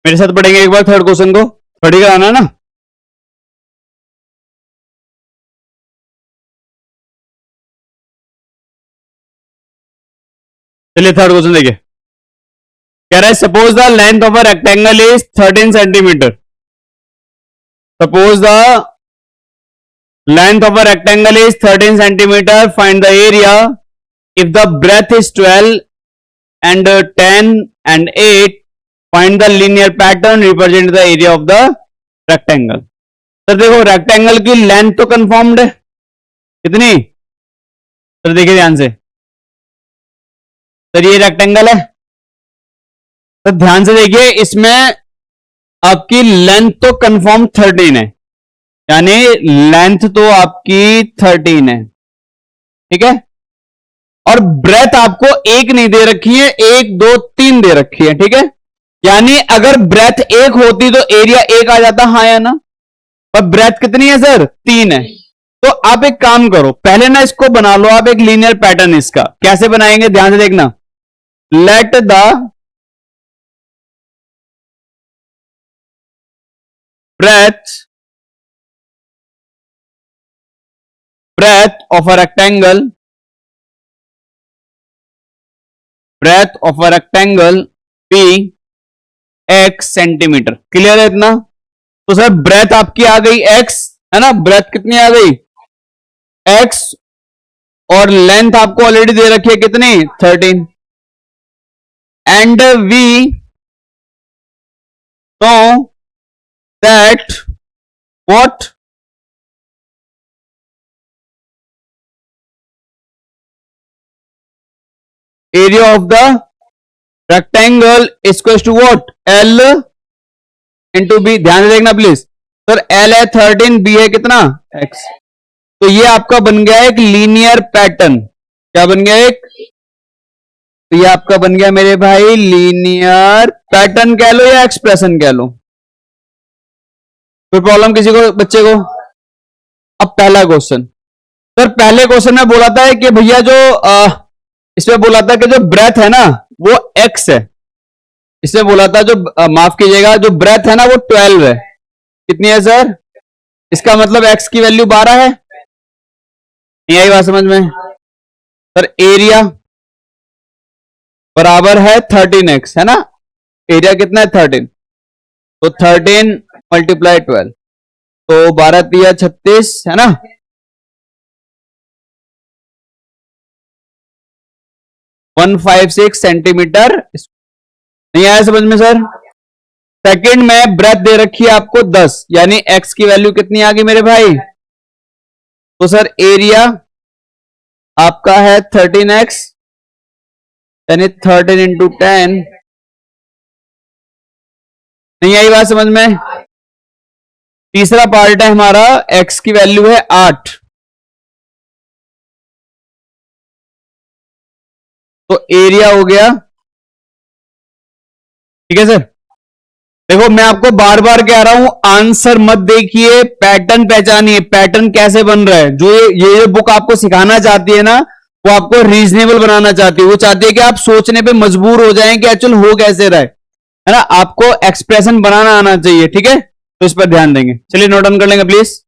मेरे साथ पढ़ेंगे एक बार थर्ड क्वेश्चन को, पढ़ी कराना ना। चलिए थर्ड क्वेश्चन देखिए, कह रहा है suppose the length of a rectangle is 13 centimetre. Suppose the length of a rectangle is 13 centimetre, find the area if the breadth is 12 and 10 and 8, find the linear pattern represent the area of the rectangle। तो देखो rectangle की length तो confirmed है, कितनी? तो देखिए ध्यान से, तो ये रेक्टेंगल है, तो ध्यान से देखिए, इसमें आपकी लेंथ तो कंफर्म 13 है, यानी लेंथ तो आपकी 13 है, ठीक है। और ब्रेथ आपको एक नहीं दे रखी है, 1 2 3 दे रखी है, ठीक है। यानी अगर ब्रेथ एक होती तो एरिया एक आ जाता, हाँ या ना। पर ब्रेथ कितनी है सर? 3 है। तो आप एक काम करो, पहले ना इसको बना लो आप एक लीनियर पैटर्न। इसका कैसे बनाएंगे ध्यान से देखना। Let the breadth of a rectangle be x centimetre. Clear है इतना? तो सर ब्रेथ आपकी आ गई x, है ना। ब्रेथ कितनी आ गई? x, और लेंथ आपको ऑलरेडी दे रखी है कितनी? 13। And we know that what area of the rectangle equal to what? L into B. ध्यान से देखना प्लीज सर, L है 13, B है कितना? X। तो ये आपका बन गया एक लीनियर पैटर्न। क्या बन गया? एक, तो ये आपका बन गया मेरे भाई लीनियर पैटर्न कह लो या एक्सप्रेशन कह लो। कोई प्रॉब्लम किसी को, बच्चे को? अब पहला क्वेश्चन सर, पहले क्वेश्चन में बोला था कि भैया जो इसमें बोला था कि जो ब्रेथ है ना वो x है। इसमें बोला था जो माफ कीजिएगा, जो ब्रेथ है ना वो 12 है। कितनी है सर? इसका मतलब x की वैल्यू 12 है। नहीं आई बात समझ में? सर एरिया बराबर है 13x, है ना। एरिया कितना है? 13। तो 13 मल्टीप्लाई 12, तो 12 तिया 36, है ना। 156 सेंटीमीटर। नहीं आया समझ में सर? सेकंड में ब्रेथ दे रखी है आपको 10, यानी x की वैल्यू कितनी आ गई मेरे भाई? तो सर एरिया आपका है 13x, यानी 13 इंटू 10। नहीं आई बात समझ में? तीसरा पार्ट है हमारा, x की वैल्यू है 8, तो एरिया हो गया, ठीक है सर। देखो मैं आपको बार बार कह रहा हूं, आंसर मत देखिए, पैटर्न पहचानिए, पैटर्न कैसे बन रहा है। जो ये बुक आपको सिखाना चाहती है ना, वो आपको रीजनेबल बनाना चाहती है। वो चाहती है कि आप सोचने पे मजबूर हो जाएं कि एक्चुअल हो कैसे रहा है ना। आपको एक्सप्रेशन बनाना आना चाहिए, ठीक है। तो इस पर ध्यान देंगे। चलिए नोट डाउन कर लेंगे प्लीज।